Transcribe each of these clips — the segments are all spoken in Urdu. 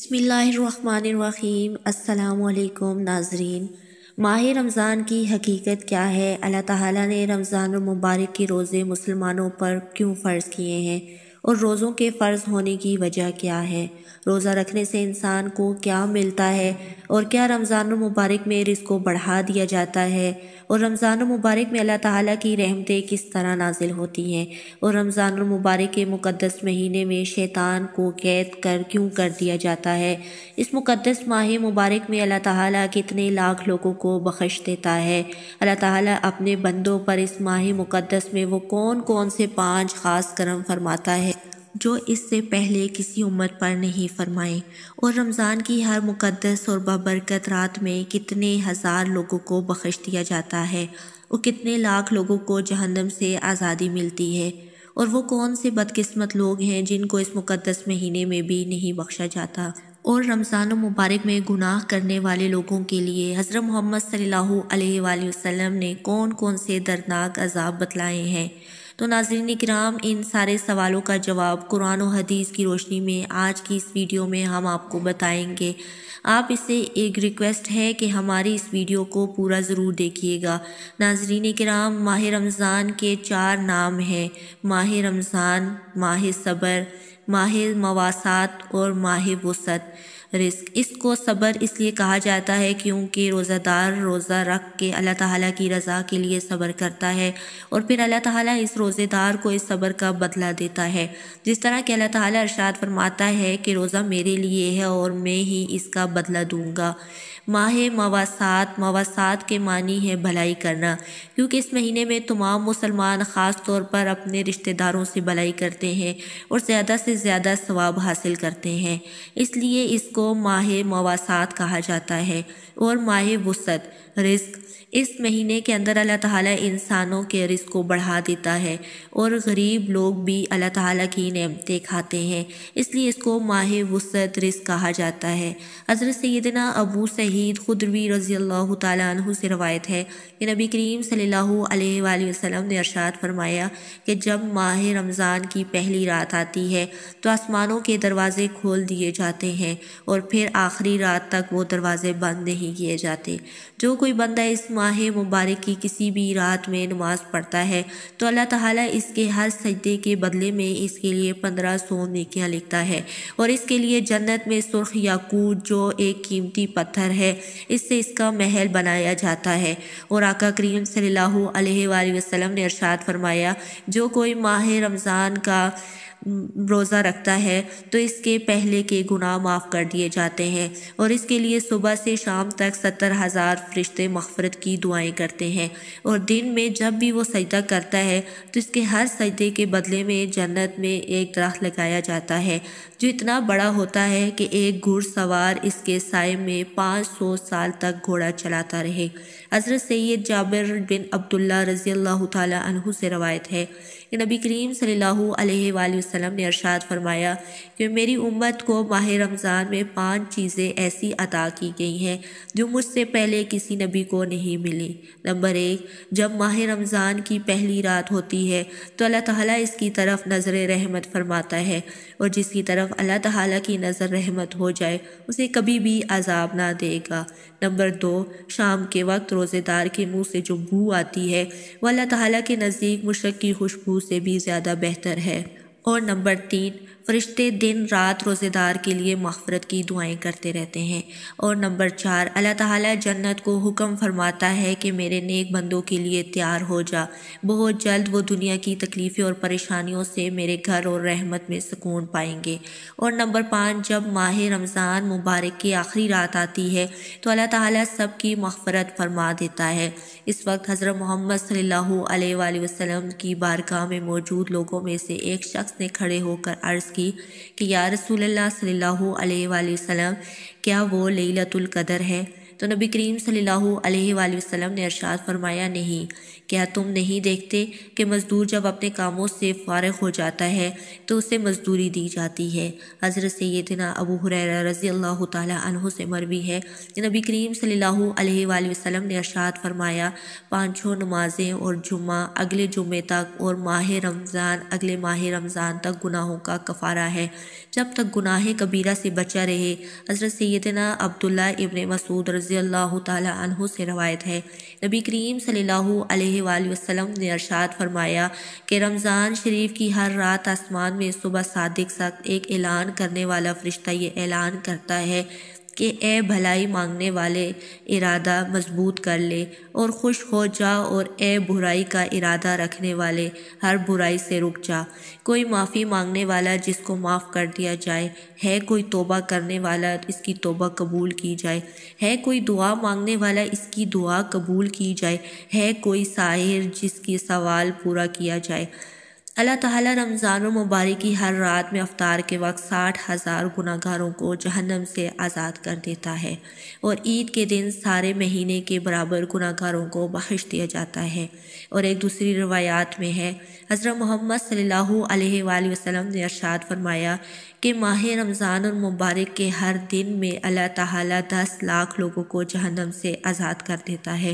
بسم اللہ الرحمن الرحیم۔ السلام علیکم ناظرین۔ ماہ رمضان کی حقیقت کیا ہے؟ اللہ تعالیٰ نے رمضان المبارک کے روزے مسلمانوں پر کیوں فرض کیے ہیں اور روزوں کے فرض ہونے کی وجہ کیا ہے؟ روزہ رکھنے سے انسان کو کیا ملتا ہے اور کیا رمضان المبارک میں رزق کو بڑھا دیا جاتا ہے؟ اور رمضان المبارک میں اللہ تعالیٰ کی رحمتیں کس طرح نازل ہوتی ہیں؟ اور رمضان المبارک کے مقدس مہینے میں شیطان کو قید کیوں کر دیا جاتا ہے؟ اس مقدس ماہ مبارک میں اللہ تعالیٰ کتنے لاکھ لوگوں کو بخش دیتا ہے؟ اللہ تعالیٰ اپنے بندوں پر اس ماہ مقدس میں وہ کون کون سے 5 خاص کرم فرماتا ہے جو اس سے پہلے کسی امت پر نہیں فرمائے؟ اور رمضان کی ہر مقدس اور بابرکت رات میں کتنے ہزار لوگوں کو بخش دیا جاتا ہے اور کتنے لاکھ لوگوں کو جہنم سے آزادی ملتی ہے؟ اور وہ کون سے بدقسمت لوگ ہیں جن کو اس مقدس مہینے میں بھی نہیں بخشا جاتا؟ اور رمضان المبارک میں گناہ کرنے والے لوگوں کے لیے حضرت محمد صلی اللہ علیہ وآلہ وسلم نے کون کون سے دردناک عذاب بتلائے ہیں؟ تو ناظرین کرام، ان سارے سوالوں کا جواب قرآن و حدیث کی روشنی میں آج کی اس ویڈیو میں ہم آپ کو بتائیں گے۔ آپ اسے ایک ریکویسٹ ہے کہ ہماری اس ویڈیو کو پورا ضرور دیکھیے گا۔ ناظرین کرام، ماہ رمضان کے 4 نام ہیں: ماہ رمضان، ماہ صبر، ماہ مواسات اور ماہ وسعت رزق۔ اس کو صبر اس لیے کہا جاتا ہے کیونکہ روزہ دار روزہ رکھ کے اللہ تعالیٰ کی رضا کے لیے صبر کرتا ہے اور پھر اللہ تعالیٰ اس روزے دار کو اس صبر کا بدلہ دیتا ہے، جس طرح کہ اللہ تعالیٰ ارشاد فرماتا ہے کہ روزہ میرے لیے ہے اور میں ہی اس کا بدلہ دوں گا۔ ماہ مواسات، مواسات کے معنی ہے بھلائی کرنا، کیونکہ اس مہینے میں تمام مسلمان خاص طور پر اپنے رشتہ داروں سے بھلائی کرتے ہیں اور زیادہ سے زیادہ ثواب حاصل کرتے ہیں، اس لیے اس کو ماہ مواسات کہا جاتا ہے۔ اور ماہ وسعت رزق، اس مہینے کے اندر اللہ تعالیٰ انسانوں کے رزق کو بڑھا دیتا ہے اور غریب لوگ بھی اللہ تعالیٰ کی نعمتیں کھاتے ہیں، اس لیے اس کو ماہ وسعت رزق کہا جاتا ہے۔ حضرت سیدنا ابو سعید خدری رضی اللہ تعالیٰ عنہ سے روایت ہے کہ نبی کریم صلی اللہ علیہ وآلہ وسلم نے ارشاد فرمایا کہ جب ماہ رمضان کی پہلی رات آتی ہے تو آسمانوں کے دروازے کھول دیے جاتے ہیں اور پھر آخری رات تک وہ دروازے بند نہیں کیے جاتے۔ جو کوئی بندہ اس ماہ مبارک کی کسی بھی رات میں نماز پڑھتا ہے تو اللہ تعالیٰ اس کے ہر سجدے کے بدلے میں اس کے لیے 1500 نیکیاں لکھتا ہے اور اس کے لیے جنت میں سرخ یاقوت جو ایک قیمتی پتھر ہے، اس سے اس کا محل بنایا جاتا ہے۔ اور آقا کریم صلی اللہ علیہ وآلہ وسلم نے ارشاد فرمایا جو کوئی ماہ رمضان کا روزہ رکھتا ہے تو اس کے پہلے کے گناہ معاف کر دیے جاتے ہیں اور اس کے لیے صبح سے شام تک 70,000 فرشتے مغفرت کی دعائیں کرتے ہیں، اور دن میں جب بھی وہ سجدہ کرتا ہے تو اس کے ہر سجدے کے بدلے میں جنت میں ایک درخت لگایا جاتا ہے جو اتنا بڑا ہوتا ہے کہ ایک گھڑ سوار اس کے سائے میں 500 سال تک گھوڑا چلاتا رہے۔ حضرت سید جابر بن عبداللہ رضی اللہ تعالیٰ عنہ سے روایت ہے کہ نبی کریم صلی اللہ علیہ وآلہ وسلم نے ارشاد فرمایا کہ میری امت کو ماہ رمضان میں 5 چیزیں ایسی عطا کی گئی ہیں جو مجھ سے پہلے کسی نبی کو نہیں ملی۔ نمبر 1، جب ماہ رمضان کی پہلی رات ہوتی ہے تو اللہ تعالیٰ اس کی طرف نظر رحمت فرماتا ہے، اور جس کی طرف اللہ تعالیٰ کی نظر رحمت ہو جائے اسے کبھی بھی عذاب نہ دے گا۔ نمبر 2، شام کے وقت روزے دار کے منہ سے جو بو آتی ہے وہ اللہ تعالیٰ کے نزدیک مشک کی خوشبو سے بھی زیادہ بہتر ہے۔ اور نمبر 3، فرشتے دن رات روزے دار کے لیے مغفرت کی دعائیں کرتے رہتے ہیں۔ اور نمبر 4، اللہ تعالیٰ جنت کو حکم فرماتا ہے کہ میرے نیک بندوں کے لیے تیار ہو جا، بہت جلد وہ دنیا کی تکلیفیں اور پریشانیوں سے میرے گھر اور رحمت میں سکون پائیں گے۔ اور نمبر 5، جب ماہ رمضان مبارک کی آخری رات آتی ہے تو اللہ تعالیٰ سب کی مغفرت فرما دیتا ہے۔ اس وقت حضرت محمد صلی اللہ علیہ وآلہ وسلم کی بارگاہ میں موجود لوگوں میں سے ایک شخص نے کھڑے ہو کر عرض کی کہ یا رسول اللہ صلی اللہ علیہ وآلہ وسلم، کیا وہ لیلۃ القدر ہے؟ تو نبی کریم صلی اللہ علیہ وآلہ وسلم نے ارشاد فرمایا نہیں، کیا تم نہیں دیکھتے کہ مزدور جب اپنے کاموں سے فارغ ہو جاتا ہے تو اسے مزدوری دی جاتی ہے۔ حضرت سیدنا ابو ہریرہ رضی اللہ تعالی عنہ سے مروی ہے کہ نبی کریم صلی اللہ علیہ وآلہ وسلم نے ارشاد فرمایا، پانچوں نمازیں اور جمعہ اگلے جمعے تک اور ماہ رمضان اگلے ماہ رمضان تک گناہوں کا کفارہ ہے، جب تک گناہ کبیرہ سے بچا رہے۔ حضرت سیدنا عبداللہ ابن مسعود رضی اللہ تعالی عنہ سے روایت ہے، نبی کریم صلی اللہ علیہ وآلہ وسلم نے ارشاد فرمایا کہ رمضان شریف کی ہر رات آسمان میں صبح صادق سخت ایک اعلان کرنے والا فرشتہ یہ اعلان کرتا ہے کہ اے بھلائی مانگنے والے، ارادہ مضبوط کر لے اور خوش ہو جا، اور اے برائی کا ارادہ رکھنے والے، ہر برائی سے رک جا۔ کوئی معافی مانگنے والا جس کو معاف کر دیا جائے، ہے کوئی توبہ کرنے والا اس کی توبہ قبول کی جائے، ہے کوئی دعا مانگنے والا اس کی دعا قبول کی جائے، ہے کوئی سائل جس کی سوال پورا کیا جائے۔ اللہ تعالیٰ رمضان المبارک کی ہر رات میں افطار کے وقت 60,000 گناہگاروں کو جہنم سے آزاد کر دیتا ہے، اور عید کے دن سارے مہینے کے برابر گناہگاروں کو بخش دیا جاتا ہے۔ اور ایک دوسری روایات میں ہے، حضرت محمد صلی اللہ علیہ وآلہ وسلم نے ارشاد فرمایا کہ ماہ رمضان المبارک کے ہر دن میں اللہ تعالیٰ 10 لاکھ لوگوں کو جہنم سے آزاد کر دیتا ہے۔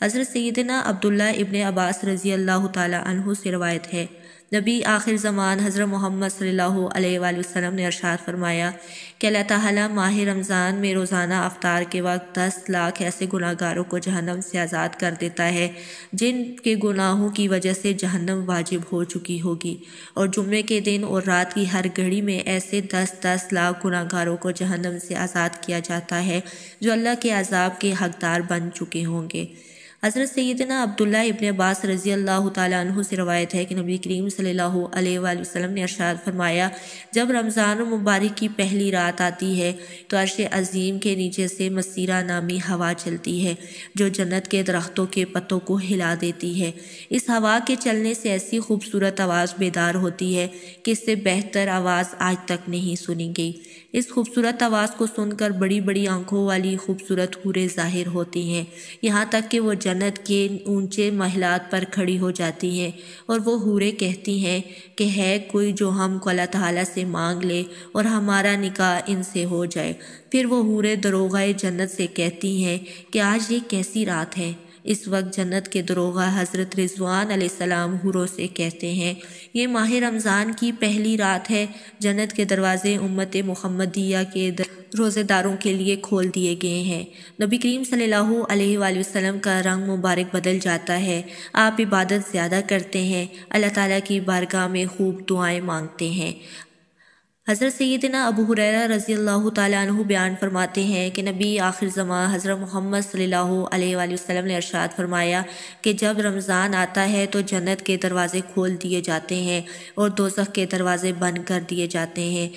حضرت سیدنا عبداللہ ابن عباس رضی اللہ تعالی عنہ سے روایت ہے، نبی آخر زمان حضرت محمد صلی اللہ علیہ وآلہ وسلم نے ارشاد فرمایا کہ اللہ تعالیٰ ماہ رمضان میں روزانہ افطار کے وقت 10 لاکھ ایسے گناہگاروں کو جہنم سے آزاد کر دیتا ہے جن کے گناہوں کی وجہ سے جہنم واجب ہو چکی ہوگی، اور جمعے کے دن اور رات کی ہر گھڑی میں ایسے 10 لاکھ گناہگاروں کو جہنم سے آزاد کیا جاتا ہے جو اللہ کے عذاب کے حقدار بن چکے ہوں گے۔ حضرت سیدنا عبداللہ ابن عباس رضی اللہ تعالیٰ عنہ سے روایت ہے کہ نبی کریم صلی اللہ علیہ وآلہ وسلم نے ارشاد فرمایا، جب رمضان المبارک کی پہلی رات آتی ہے تو عرش عظیم کے نیچے سے مسیرہ نامی ہوا چلتی ہے جو جنت کے درختوں کے پتوں کو ہلا دیتی ہے۔ اس ہوا کے چلنے سے ایسی خوبصورت آواز بیدار ہوتی ہے کہ اس سے بہتر آواز آج تک نہیں سنی گئی۔ اس خوبصورت آواز کو سن کر بڑی بڑی آنکھوں والی خوبصورت حوریں ظاہر ہوتی ہیں، یہاں تک کہ وہ جنت کے اونچے محلات پر کھڑی ہو جاتی ہیں، اور وہ حوریں کہتی ہیں کہ ہے کوئی جو ہم کو اللہ تعالیٰ سے مانگ لے اور ہمارا نکاح ان سے ہو جائے۔ پھر وہ حوریں دروغہ جنت سے کہتی ہیں کہ آج یہ کیسی رات ہے۔ اس وقت جنت کے دروغہ حضرت رضوان علیہ السلام حوروں سے کہتے ہیں، یہ ماہ رمضان کی پہلی رات ہے، جنت کے دروازے امت محمدیہ کے روزے داروں کے لیے کھول دیے گئے ہیں۔ نبی کریم صلی اللہ علیہ وآلہ وسلم کا رنگ مبارک بدل جاتا ہے، آپ عبادت زیادہ کرتے ہیں، اللہ تعالیٰ کی بارگاہ میں خوب دعائیں مانگتے ہیں۔ حضرت سیدنا ابو ہریرہ رضی اللہ تعالیٰ عنہ بیان فرماتے ہیں کہ نبی آخر زمان حضرت محمد صلی اللہ علیہ وآلہ وسلم نے ارشاد فرمایا کہ جب رمضان آتا ہے تو جنت کے دروازے کھول دیے جاتے ہیں اور دوزخ کے دروازے بند کر دیے جاتے ہیں،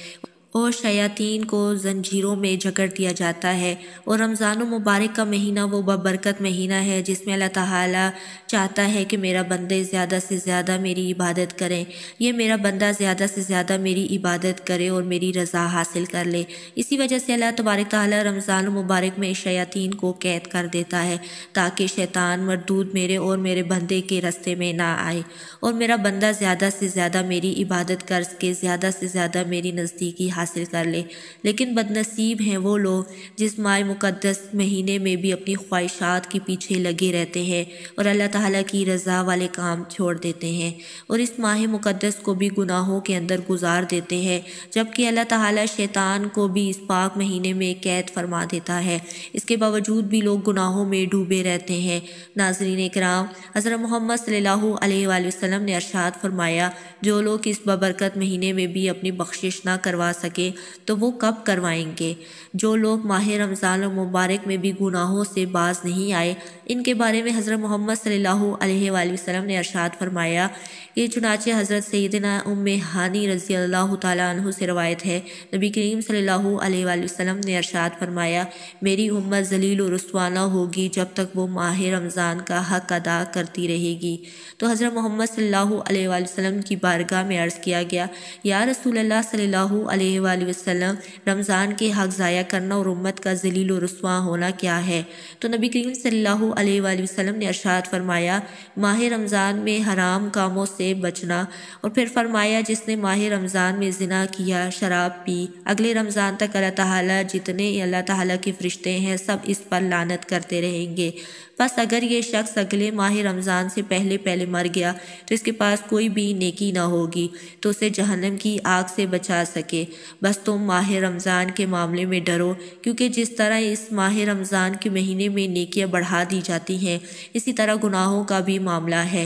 اور شیاطین کو زنجیروں میں جکڑ دیا جاتا ہے۔ اور رمضان المبارک کا مہینہ وہ ببرکت مہینہ ہے جس میں اللہ تعالیٰ چاہتا ہے کہ میرا بندے زیادہ سے زیادہ میری عبادت کریں، یہ میرا بندہ زیادہ سے زیادہ میری عبادت کرے اور میری رضا حاصل کر لے۔ اسی وجہ سے اللہ تبارک تعالیٰ رمضان المبارک میں شیاطین کو قید کر دیتا ہے تاکہ شیطان مردود میرے اور میرے بندے کے راستے میں نہ آئے، اور میرا بندہ زیادہ سے زیادہ میری عبادت کر کے زیادہ سے زیادہ میری نزدیکی حاصل کر لے۔ لیکن بد نصیب ہیں وہ لوگ جس ماہ مقدس مہینے میں بھی اپنی خواہشات کے پیچھے لگے رہتے ہیں اور اللہ تعالیٰ کی رضا والے کام چھوڑ دیتے ہیں، اور اس ماہ مقدس کو بھی گناہوں کے اندر گزار دیتے ہیں، جبکہ اللہ تعالیٰ شیطان کو بھی اس پاک مہینے میں قید فرما دیتا ہے۔ اس کے باوجود بھی لوگ گناہوں میں ڈوبے رہتے ہیں۔ ناظرین اکرام، حضرت محمد صلی اللہ علیہ وآلہ وسلم نے ارشاد فرمایا، جو لوگ اس ببرکت مہینے میں بھی اپنی بخشش نہ کروا سکے تو وہ کب کروائیں گے؟ جو لوگ ماہ رمضان المبارک میں بھی گناہوں سے باز نہیں آئے، ان کے بارے میں حضرت محمد صلی اللہ علیہ وآلہ وسلم نے ارشاد فرمایا کہ چنانچہ حضرت سیدنا ام ہانی رضی اللہ تعالیٰ عنہ سے روایت ہے، نبی کریم صلی اللہ علیہ وآلہ وسلم نے ارشاد فرمایا، میری امت ذلیل و رسوا نہ ہوگی جب تک وہ ماہ رمضان کا حق ادا کرتی رہے گی۔ تو حضرت محمد صلی اللہ علیہ وآلہ وسلم کی بارگاہ میں عرض کیا گیا، یا رسول اللہ صلی اللہ علیہ علیہ وآلہ وسلم رمضان کے حق ضائع کرنا اور امت کا ذلیل و رسوا ہونا کیا ہے؟ تو نبی کریم صلی اللہ علیہ وآلہ وسلم نے ارشاد فرمایا ماہ رمضان میں حرام کاموں سے بچنا، اور پھر فرمایا جس نے ماہ رمضان میں زنا کیا، شراب پی، اگلے رمضان تک اللہ تعالیٰ جتنے اللہ تعالیٰ کے فرشتے ہیں سب اس پر لعنت کرتے رہیں گے۔ بس اگر یہ شخص اگلے ماہ رمضان سے پہلے مر گیا تو اس کے پاس کوئی بھی نیکی نہ ہوگی تو اسے جہنم کی آگ سے بچا سکے۔ بس تم ماہ رمضان کے معاملے میں ڈرو، کیونکہ جس طرح اس ماہ رمضان کے مہینے میں نیکیاں بڑھا دی جاتی ہیں اسی طرح گناہوں کا بھی معاملہ ہے۔